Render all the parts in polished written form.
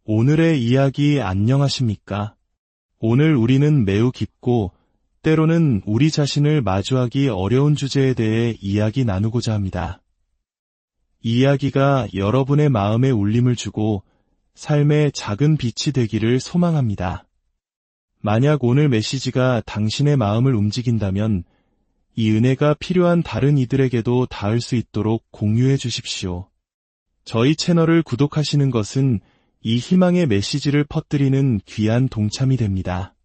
오늘의 이야기 안녕하십니까? 오늘 우리는 매우 깊고 때로는 우리 자신을 마주하기 어려운 주제에 대해 이야기 나누고자 합니다. 이 이야기가 여러분의 마음에 울림을 주고 삶의 작은 빛이 되기를 소망합니다. 만약 오늘 메시지가 당신의 마음을 움직인다면 이 은혜가 필요한 다른 이들에게도 닿을 수 있도록 공유해 주십시오. 저희 채널을 구독하시는 것은 이 희망의 메시지를 퍼뜨리는 귀한 동참이 됩니다.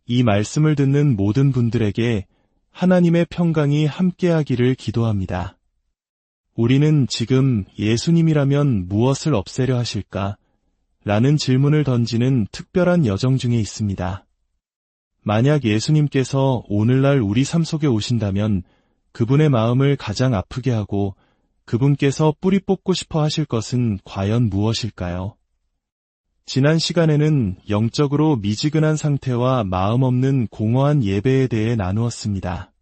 이 말씀을 듣는 모든 분들에게 하나님의 평강이 함께하기를 기도합니다. 우리는 지금 예수님이라면 무엇을 없애려 하실까? 라는 질문을 던지는 특별한 여정 중에 있습니다. 만약 예수님께서 오늘날 우리 삶 속에 오신다면 그분의 마음을 가장 아프게 하고 그분께서 뿌리 뽑고 싶어 하실 것은 과연 무엇일까요? 지난 시간에는 영적으로 미지근한 상태와 마음 없는 공허한 예배에 대해 나누었습니다.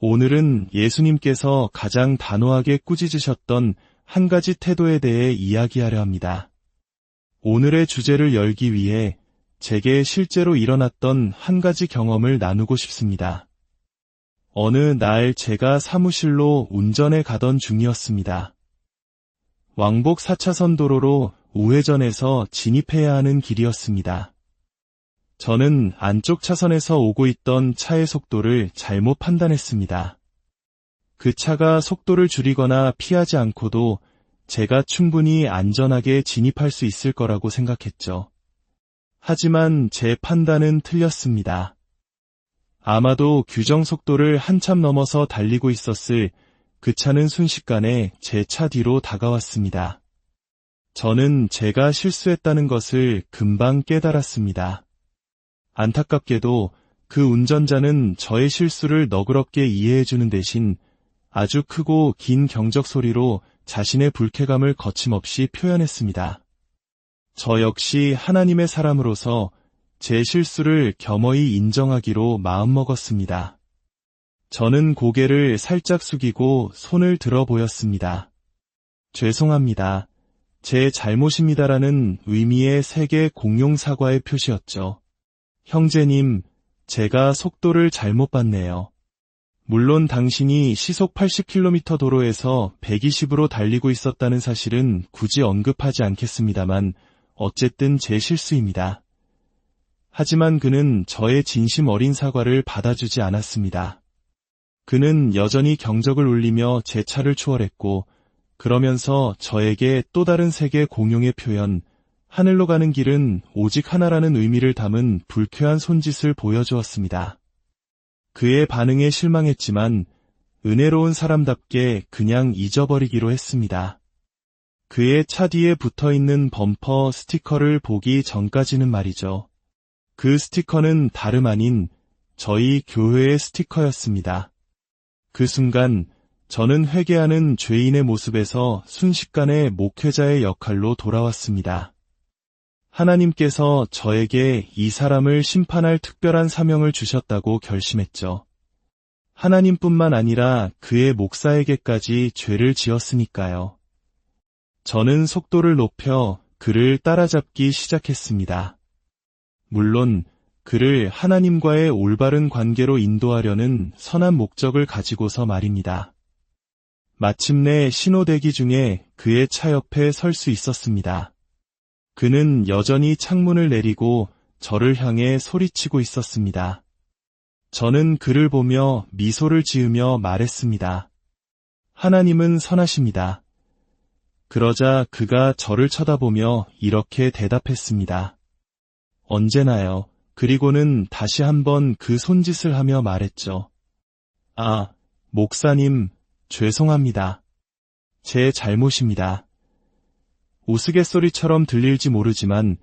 오늘은 예수님께서 가장 단호하게 꾸짖으셨던 한 가지 태도에 대해 이야기하려 합니다. 오늘의 주제를 열기 위해 제게 실제로 일어났던 한 가지 경험을 나누고 싶습니다. 어느 날 제가 사무실로 운전해 가던 중이었습니다. 왕복 4차선 도로로 우회전해서 진입해야 하는 길이었습니다. 저는 안쪽 차선에서 오고 있던 차의 속도를 잘못 판단했습니다. 그 차가 속도를 줄이거나 피하지 않고도 제가 충분히 안전하게 진입할 수 있을 거라고 생각했죠. 하지만 제 판단은 틀렸습니다. 아마도 규정 속도를 한참 넘어서 달리고 있었을 그 차는 순식간에 제 차 뒤로 다가왔습니다. 저는 제가 실수했다는 것을 금방 깨달았습니다. 안타깝게도 그 운전자는 저의 실수를 너그럽게 이해해주는 대신 아주 크고 긴 경적 소리로 자신의 불쾌감을 거침없이 표현했습니다. 저 역시 하나님의 사람으로서 제 실수를 겸허히 인정하기로 마음먹었습니다. 저는 고개를 살짝 숙이고 손을 들어 보였습니다. 죄송합니다. 제 잘못입니다라는 의미의 세계 공용 사과의 표시였죠. 형제님, 제가 속도를 잘못 봤네요. 물론 당신이 시속 80km 도로에서 120으로 달리고 있었다는 사실은 굳이 언급하지 않겠습니다만 어쨌든 제 실수입니다. 하지만 그는 저의 진심 어린 사과를 받아주지 않았습니다. 그는 여전히 경적을 울리며 제 차를 추월했고 그러면서 저에게 또 다른 세계 공용의 표현, 하늘로 가는 길은 오직 하나라는 의미를 담은 불쾌한 손짓을 보여주었습니다. 그의 반응에 실망했지만 은혜로운 사람답게 그냥 잊어버리기로 했습니다. 그의 차 뒤에 붙어있는 범퍼 스티커를 보기 전까지는 말이죠. 그 스티커는 다름 아닌 저희 교회의 스티커였습니다. 그 순간 저는 회개하는 죄인의 모습에서 순식간에 목회자의 역할로 돌아왔습니다. 하나님께서 저에게 이 사람을 심판할 특별한 사명을 주셨다고 결심했죠. 하나님뿐만 아니라 그의 목사에게까지 죄를 지었으니까요. 저는 속도를 높여 그를 따라잡기 시작했습니다. 물론 그를 하나님과의 올바른 관계로 인도하려는 선한 목적을 가지고서 말입니다. 마침내 신호대기 중에 그의 차 옆에 설 수 있었습니다. 그는 여전히 창문을 내리고 저를 향해 소리치고 있었습니다. 저는 그를 보며 미소를 지으며 말했습니다. 하나님은 선하십니다. 그러자 그가 저를 쳐다보며 이렇게 대답했습니다. 언제나요. 그리고는 다시 한번 그 손짓을 하며 말했죠. 아, 목사님, 죄송합니다. 제 잘못입니다. 우스갯소리처럼 들릴지 모르지만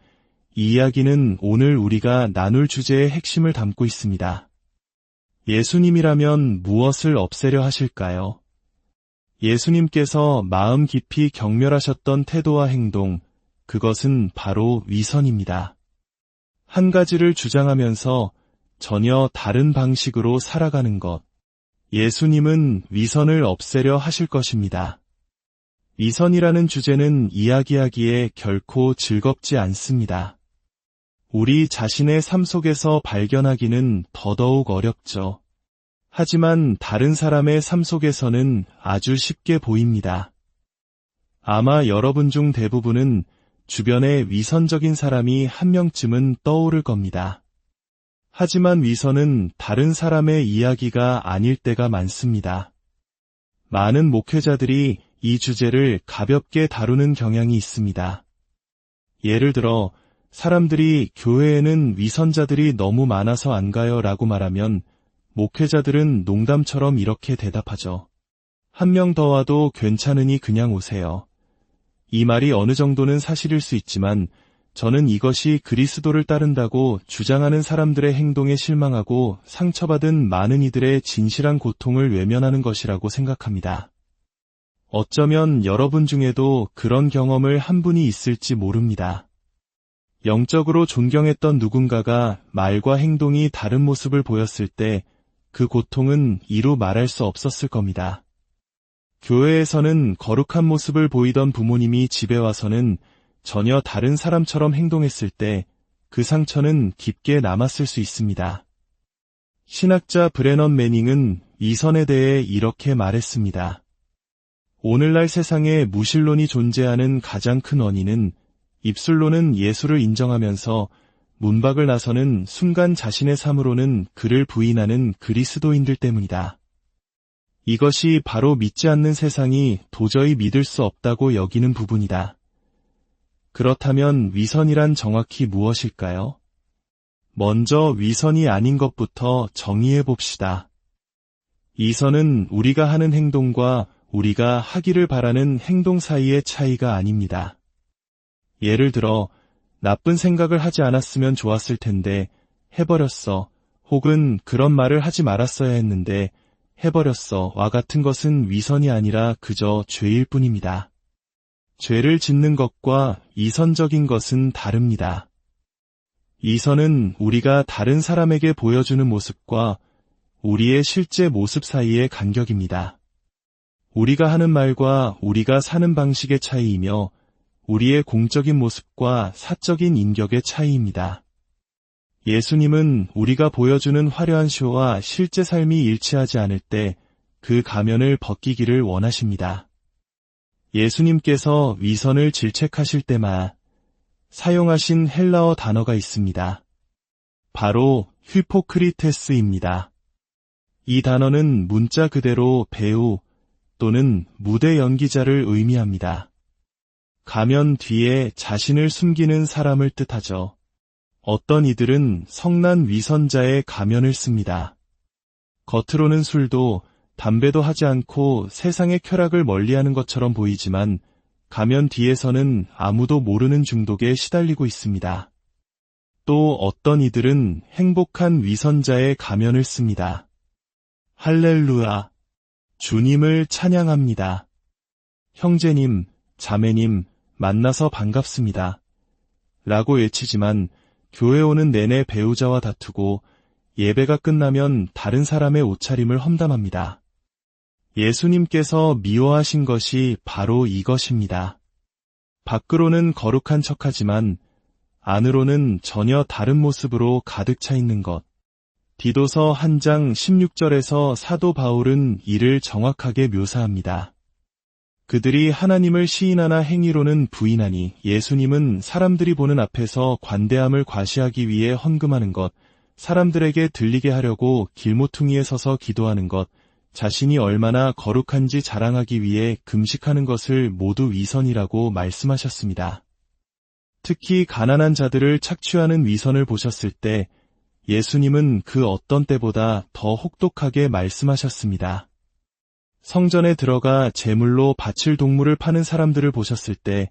이 이야기는 오늘 우리가 나눌 주제의 핵심을 담고 있습니다. 예수님이라면 무엇을 없애려 하실까요? 예수님께서 마음 깊이 경멸하셨던 태도와 행동, 그것은 바로 위선입니다. 한 가지를 주장하면서 전혀 다른 방식으로 살아가는 것. 예수님은 위선을 없애려 하실 것입니다. 위선이라는 주제는 이야기하기에 결코 즐겁지 않습니다. 우리 자신의 삶 속에서 발견하기는 더더욱 어렵죠. 하지만 다른 사람의 삶 속에서는 아주 쉽게 보입니다. 아마 여러분 중 대부분은 주변에 위선적인 사람이 한 명쯤은 떠오를 겁니다. 하지만 위선은 다른 사람의 이야기가 아닐 때가 많습니다. 많은 목회자들이 이 주제를 가볍게 다루는 경향이 있습니다. 예를 들어 사람들이 교회에는 위선자들이 너무 많아서 안 가요 라고 말하면 목회자들은 농담처럼 이렇게 대답하죠. 한 명 더 와도 괜찮으니 그냥 오세요. 이 말이 어느 정도는 사실일 수 있지만 저는 이것이 그리스도를 따른다고 주장하는 사람들의 행동에 실망하고 상처받은 많은 이들의 진실한 고통을 외면하는 것이라고 생각합니다. 어쩌면 여러분 중에도 그런 경험을 한 분이 있을지 모릅니다. 영적으로 존경했던 누군가가 말과 행동이 다른 모습을 보였을 때 그 고통은 이루 말할 수 없었을 겁니다. 교회에서는 거룩한 모습을 보이던 부모님이 집에 와서는 전혀 다른 사람처럼 행동했을 때 그 상처는 깊게 남았을 수 있습니다. 신학자 브레넌 매닝은 위선에 대해 이렇게 말했습니다. 오늘날 세상에 무신론이 존재하는 가장 큰 원인은 입술로는 예수를 인정하면서 문밖을 나서는 순간 자신의 삶으로는 그를 부인하는 그리스도인들 때문이다. 이것이 바로 믿지 않는 세상이 도저히 믿을 수 없다고 여기는 부분이다. 그렇다면 위선이란 정확히 무엇일까요? 먼저 위선이 아닌 것부터 정의해 봅시다. 위선은 우리가 하는 행동과 우리가 하기를 바라는 행동 사이의 차이가 아닙니다. 예를 들어 나쁜 생각을 하지 않았으면 좋았을 텐데 해버렸어, 혹은 그런 말을 하지 말았어야 했는데 해버렸어 와 같은 것은 위선이 아니라 그저 죄일 뿐입니다. 죄를 짓는 것과 위선적인 것은 다릅니다. 위선은 우리가 다른 사람에게 보여주는 모습과 우리의 실제 모습 사이의 간격입니다. 우리가 하는 말과 우리가 사는 방식의 차이이며 우리의 공적인 모습과 사적인 인격의 차이입니다. 예수님은 우리가 보여주는 화려한 쇼와 실제 삶이 일치하지 않을 때 그 가면을 벗기기를 원하십니다. 예수님께서 위선을 질책하실 때마다 사용하신 헬라어 단어가 있습니다. 바로 히포크리테스입니다. 이 단어는 문자 그대로 배우 또는 무대 연기자를 의미합니다. 가면 뒤에 자신을 숨기는 사람을 뜻하죠. 어떤 이들은 성난 위선자의 가면을 씁니다. 겉으로는 술도 담배도 하지 않고 세상의 쾌락을 멀리하는 것처럼 보이지만 가면 뒤에서는 아무도 모르는 중독에 시달리고 있습니다. 또 어떤 이들은 행복한 위선자의 가면을 씁니다. 할렐루야! 주님을 찬양합니다. 형제님, 자매님, 만나서 반갑습니다. 라고 외치지만 교회 오는 내내 배우자와 다투고 예배가 끝나면 다른 사람의 옷차림을 험담합니다. 예수님께서 미워하신 것이 바로 이것입니다. 밖으로는 거룩한 척하지만 안으로는 전혀 다른 모습으로 가득 차 있는 것. 디도서 한 장 16절에서 사도 바울은 이를 정확하게 묘사합니다. 그들이 하나님을 시인하나 행위로는 부인하니 예수님은 사람들이 보는 앞에서 관대함을 과시하기 위해 헌금하는 것, 사람들에게 들리게 하려고 길모퉁이에 서서 기도하는 것, 자신이 얼마나 거룩한지 자랑하기 위해 금식하는 것을 모두 위선이라고 말씀하셨습니다. 특히 가난한 자들을 착취하는 위선을 보셨을 때 예수님은 그 어떤 때보다 더 혹독하게 말씀하셨습니다. 성전에 들어가 제물로 바칠 동물을 파는 사람들을 보셨을 때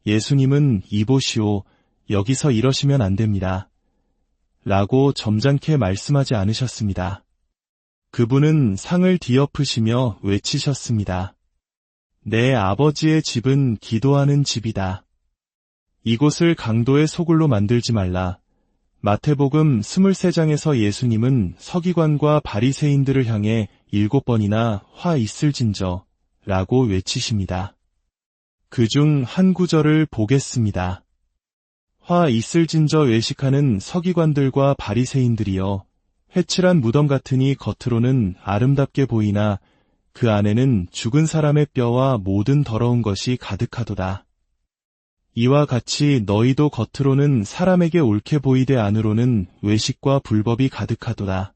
예수님은 이보시오, 여기서 이러시면 안 됩니다. 라고 점잖게 말씀하지 않으셨습니다. 그분은 상을 뒤엎으시며 외치셨습니다. 내 아버지의 집은 기도하는 집이다. 이곳을 강도의 소굴로 만들지 말라. 마태복음 23장에서 예수님은 서기관과 바리새인들을 향해 7번이나 화 있을진저 라고 외치십니다. 그중 한 구절을 보겠습니다. 화 있을진저 외식하는 서기관들과 바리새인들이여, 회칠한 무덤 같으니 겉으로는 아름답게 보이나 그 안에는 죽은 사람의 뼈와 모든 더러운 것이 가득하도다. 이와 같이 너희도 겉으로는 사람에게 옳게 보이되 안으로는 외식과 불법이 가득하도다.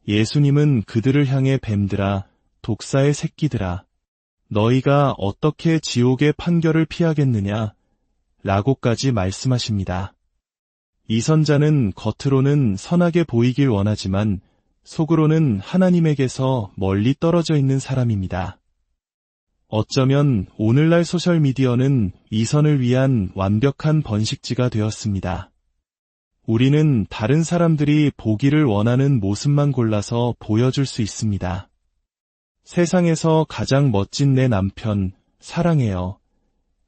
예수님은 그들을 향해 뱀들아, 독사의 새끼들아, 너희가 어떻게 지옥의 판결을 피하겠느냐? 라고까지 말씀하십니다. 이 선자는 겉으로는 선하게 보이길 원하지만 속으로는 하나님에게서 멀리 떨어져 있는 사람입니다. 어쩌면 오늘날 소셜미디어는 위선을 위한 완벽한 번식지가 되었습니다. 우리는 다른 사람들이 보기를 원하는 모습만 골라서 보여줄 수 있습니다. 세상에서 가장 멋진 내 남편, 사랑해요.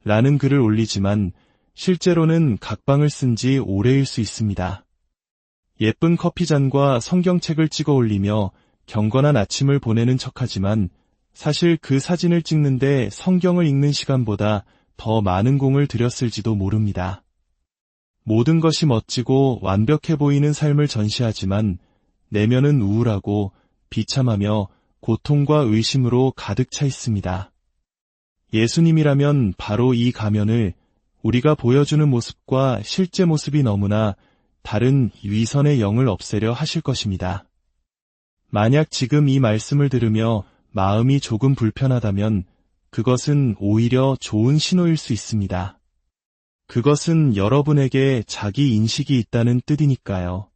라는 글을 올리지만 실제로는 각방을 쓴 지 오래일 수 있습니다. 예쁜 커피잔과 성경책을 찍어 올리며 경건한 아침을 보내는 척하지만 사실 그 사진을 찍는데 성경을 읽는 시간보다 더 많은 공을 들였을지도 모릅니다. 모든 것이 멋지고 완벽해 보이는 삶을 전시하지만 내면은 우울하고 비참하며 고통과 의심으로 가득 차 있습니다. 예수님이라면 바로 이 가면을 우리가 보여주는 모습과 실제 모습이 너무나 다른 위선의 영을 없애려 하실 것입니다. 만약 지금 이 말씀을 들으며 마음이 조금 불편하다면 그것은 오히려 좋은 신호일 수 있습니다. 그것은 여러분에게 자기 인식이 있다는 뜻이니까요.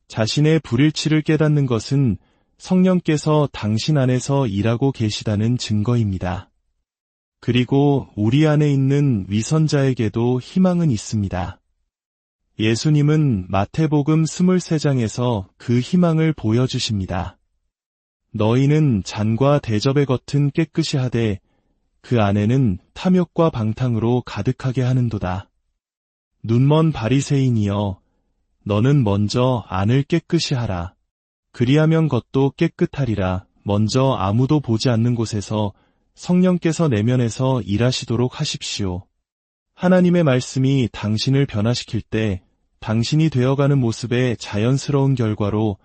자신의 불일치를 깨닫는 것은 성령께서 당신 안에서 일하고 계시다는 증거입니다. 그리고 우리 안에 있는 위선자에게도 희망은 있습니다. 예수님은 마태복음 23장에서 그 희망을 보여주십니다. 너희는 잔과 대접의 겉은 깨끗이 하되 그 안에는 탐욕과 방탕으로 가득하게 하는도다. 눈먼 바리새인이여, 너는 먼저 안을 깨끗이 하라. 그리하면 겉도 깨끗하리라. 먼저 아무도 보지 않는 곳에서 성령께서 내면에서 일하시도록 하십시오. 하나님의 말씀이 당신을 변화시킬 때 당신이 되어가는 모습의 자연스러운 결과로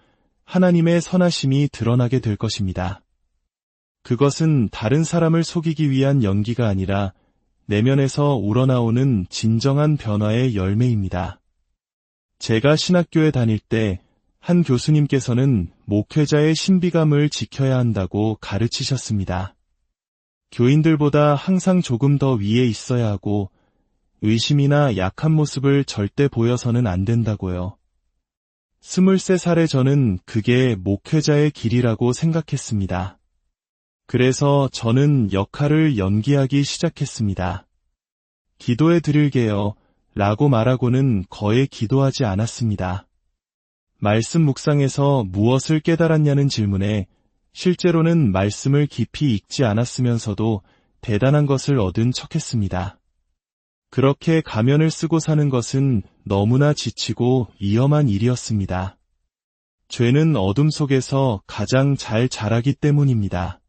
하나님의 선하심이 드러나게 될 것입니다. 그것은 다른 사람을 속이기 위한 연기가 아니라 내면에서 우러나오는 진정한 변화의 열매입니다. 제가 신학교에 다닐 때 한 교수님께서는 목회자의 신비감을 지켜야 한다고 가르치셨습니다. 교인들보다 항상 조금 더 위에 있어야 하고 의심이나 약한 모습을 절대 보여서는 안 된다고요. 23살의 저는 그게 목회자의 길이라고 생각했습니다. 그래서 저는 역할을 연기하기 시작했습니다. 기도해 드릴게요 라고 말하고는 거의 기도하지 않았습니다. 말씀 묵상에서 무엇을 깨달았냐는 질문에 실제로는 말씀을 깊이 읽지 않았으면서도 대단한 것을 얻은 척했습니다. 그렇게 가면을 쓰고 사는 것은 너무나 지치고 위험한 일이었습니다. 죄는 어둠 속에서 가장 잘 자라기 때문입니다.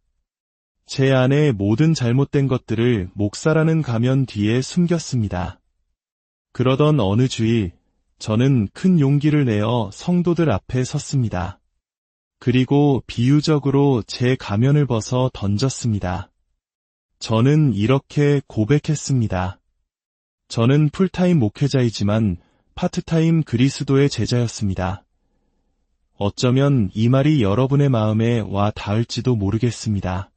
제 안에 모든 잘못된 것들을 목사라는 가면 뒤에 숨겼습니다. 그러던 어느 주일, 저는 큰 용기를 내어 성도들 앞에 섰습니다. 그리고 비유적으로 제 가면을 벗어 던졌습니다. 저는 이렇게 고백했습니다. 저는 풀타임 목회자이지만 파트타임 그리스도의 제자였습니다. 어쩌면 이 말이 여러분의 마음에 와 닿을지도 모르겠습니다.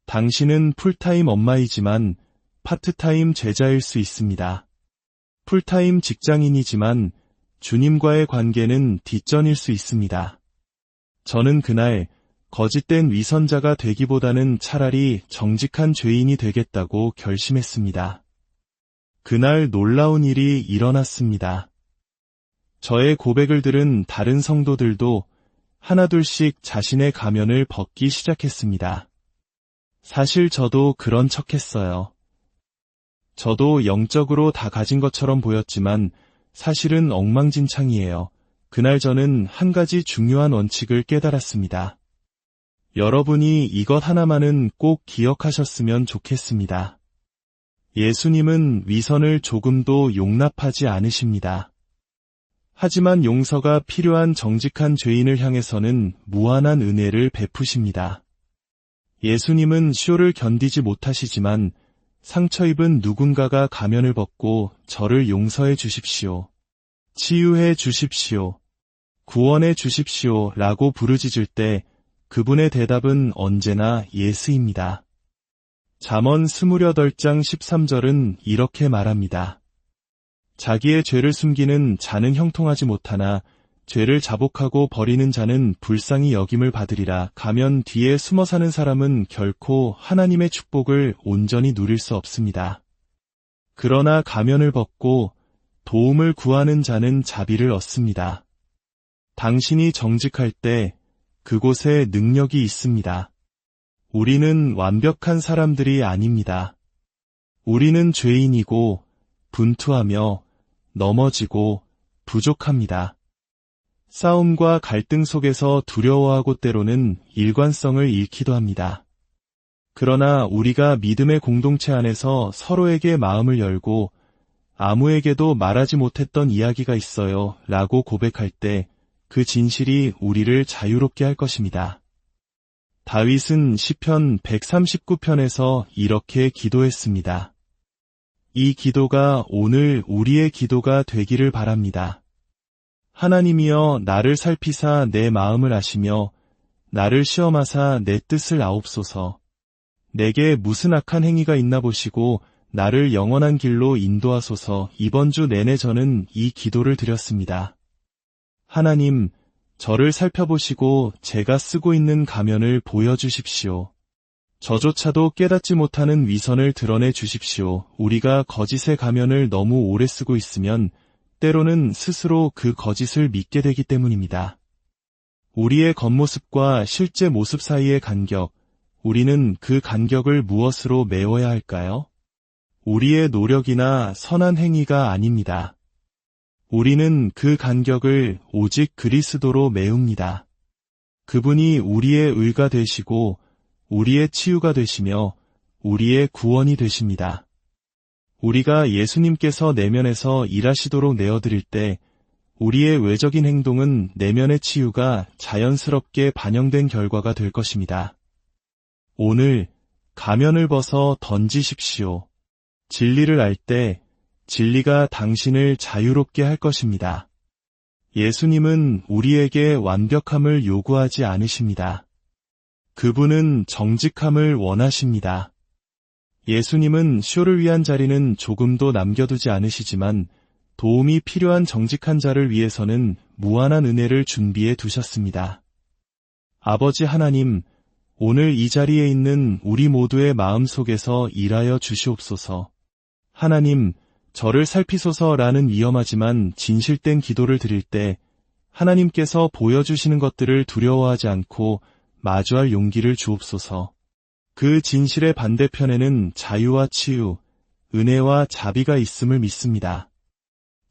당신은 풀타임 엄마이지만 파트타임 제자일 수 있습니다. 풀타임 직장인이지만 주님과의 관계는 뒷전일 수 있습니다. 저는 그날 거짓된 위선자가 되기보다는 차라리 정직한 죄인이 되겠다고 결심했습니다. 그날 놀라운 일이 일어났습니다. 저의 고백을 들은 다른 성도들도 하나둘씩 자신의 가면을 벗기 시작했습니다. 사실 저도 그런 척했어요. 저도 영적으로 다 가진 것처럼 보였지만 사실은 엉망진창이에요. 그날 저는 한 가지 중요한 원칙을 깨달았습니다. 여러분이 이것 하나만은 꼭 기억하셨으면 좋겠습니다. 예수님은 위선을 조금도 용납하지 않으십니다. 하지만 용서가 필요한 정직한 죄인을 향해서는 무한한 은혜를 베푸십니다. 예수님은 시호를 견디지 못하시지만 상처 입은 누군가가 가면을 벗고 저를 용서해 주십시오. 치유해 주십시오. 구원해 주십시오 라고 부르짖을 때 그분의 대답은 언제나 예스입니다. 잠언 28장 13절은 이렇게 말합니다. 자기의 죄를 숨기는 자는 형통하지 못하나 죄를 자복하고 버리는 자는 불쌍히 여김을 받으리라. 가면 뒤에 숨어 사는 사람은 결코 하나님의 축복을 온전히 누릴 수 없습니다. 그러나 가면을 벗고 도움을 구하는 자는 자비를 얻습니다. 당신이 정직할 때 그곳에 능력이 있습니다. 우리는 완벽한 사람들이 아닙니다. 우리는 죄인이고 분투하며 넘어지고 부족합니다. 싸움과 갈등 속에서 두려워하고 때로는 일관성을 잃기도 합니다. 그러나 우리가 믿음의 공동체 안에서 서로에게 마음을 열고 아무에게도 말하지 못했던 이야기가 있어요 라고 고백할 때 그 진실이 우리를 자유롭게 할 것입니다. 다윗은 시편 139편에서 이렇게 기도했습니다. 이 기도가 오늘 우리의 기도가 되기를 바랍니다. 하나님이여 나를 살피사 내 마음을 아시며 나를 시험하사 내 뜻을 아옵소서. 내게 무슨 악한 행위가 있나 보시고 나를 영원한 길로 인도하소서. 이번 주 내내 저는 이 기도를 드렸습니다. 하나님, 저를 살펴보시고 제가 쓰고 있는 가면을 보여주십시오. 저조차도 깨닫지 못하는 위선을 드러내 주십시오. 우리가 거짓의 가면을 너무 오래 쓰고 있으면 때로는 스스로 그 거짓을 믿게 되기 때문입니다. 우리의 겉모습과 실제 모습 사이의 간격, 우리는 그 간격을 무엇으로 메워야 할까요? 우리의 노력이나 선한 행위가 아닙니다. 우리는 그 간격을 오직 그리스도로 메웁니다. 그분이 우리의 의가 되시고 우리의 치유가 되시며 우리의 구원이 되십니다. 우리가 예수님께서 내면에서 일하시도록 내어드릴 때 우리의 외적인 행동은 내면의 치유가 자연스럽게 반영된 결과가 될 것입니다. 오늘 가면을 벗어 던지십시오. 진리를 알 때 진리가 당신을 자유롭게 할 것입니다. 예수님은 우리에게 완벽함을 요구하지 않으십니다. 그분은 정직함을 원하십니다. 예수님은 쇼를 위한 자리는 조금도 남겨두지 않으시지만 도움이 필요한 정직한 자를 위해서는 무한한 은혜를 준비해 두셨습니다. 아버지 하나님, 오늘 이 자리에 있는 우리 모두의 마음 속에서 일하여 주시옵소서. 하나님, 저를 살피소서라는 위험하지만 진실된 기도를 드릴 때 하나님께서 보여주시는 것들을 두려워하지 않고 마주할 용기를 주옵소서. 그 진실의 반대편에는 자유와 치유, 은혜와 자비가 있음을 믿습니다.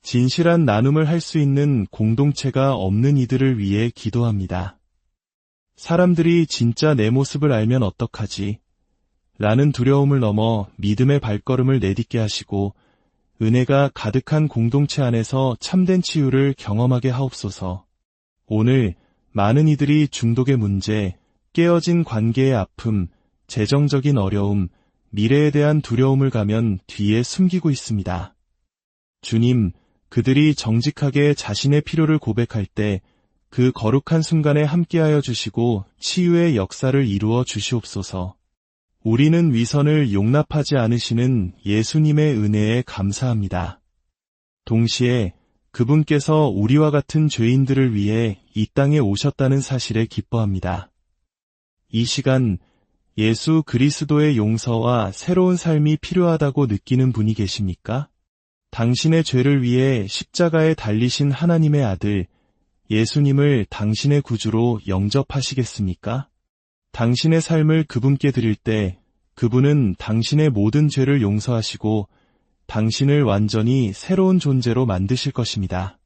진실한 나눔을 할 수 있는 공동체가 없는 이들을 위해 기도합니다. 사람들이 진짜 내 모습을 알면 어떡하지? 라는 두려움을 넘어 믿음의 발걸음을 내딛게 하시고 은혜가 가득한 공동체 안에서 참된 치유를 경험하게 하옵소서. 오늘 많은 이들이 중독의 문제, 깨어진 관계의 아픔, 재정적인 어려움, 미래에 대한 두려움을 가면 뒤에 숨기고 있습니다. 주님, 그들이 정직하게 자신의 필요를 고백할 때 그 거룩한 순간에 함께하여 주시고 치유의 역사를 이루어 주시옵소서. 우리는 위선을 용납하지 않으시는 예수님의 은혜에 감사합니다. 동시에 그분께서 우리와 같은 죄인들을 위해 이 땅에 오셨다는 사실에 기뻐합니다. 이 시간 예수 그리스도의 용서와 새로운 삶이 필요하다고 느끼는 분이 계십니까? 당신의 죄를 위해 십자가에 달리신 하나님의 아들 예수님을 당신의 구주로 영접하시겠습니까? 당신의 삶을 그분께 드릴 때 그분은 당신의 모든 죄를 용서하시고 당신을 완전히 새로운 존재로 만드실 것입니다.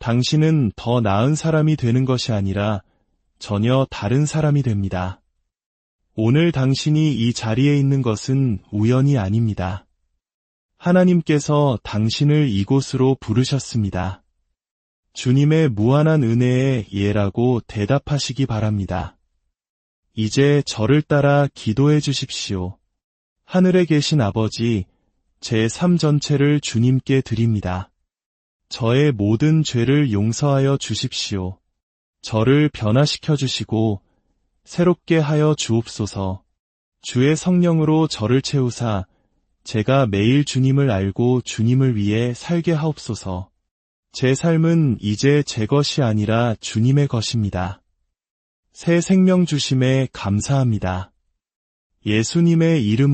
당신은 더 나은 사람이 되는 것이 아니라 전혀 다른 사람이 됩니다. 오늘 당신이 이 자리에 있는 것은 우연이 아닙니다. 하나님께서 당신을 이곳으로 부르셨습니다. 주님의 무한한 은혜에 예라고 대답하시기 바랍니다. 이제 저를 따라 기도해 주십시오. 하늘에 계신 아버지, 제 삶 전체를 주님께 드립니다. 저의 모든 죄를 용서하여 주십시오. 저를 변화시켜 주시고 새롭게 하여 주옵소서. 주의 성령으로 저를 채우사 제가 매일 주님을 알고 주님을 위해 살게 하옵소서. 제 삶은 이제 제 것이 아니라 주님의 것입니다. 새 생명 주심에 감사합니다. 예수님의 이름으로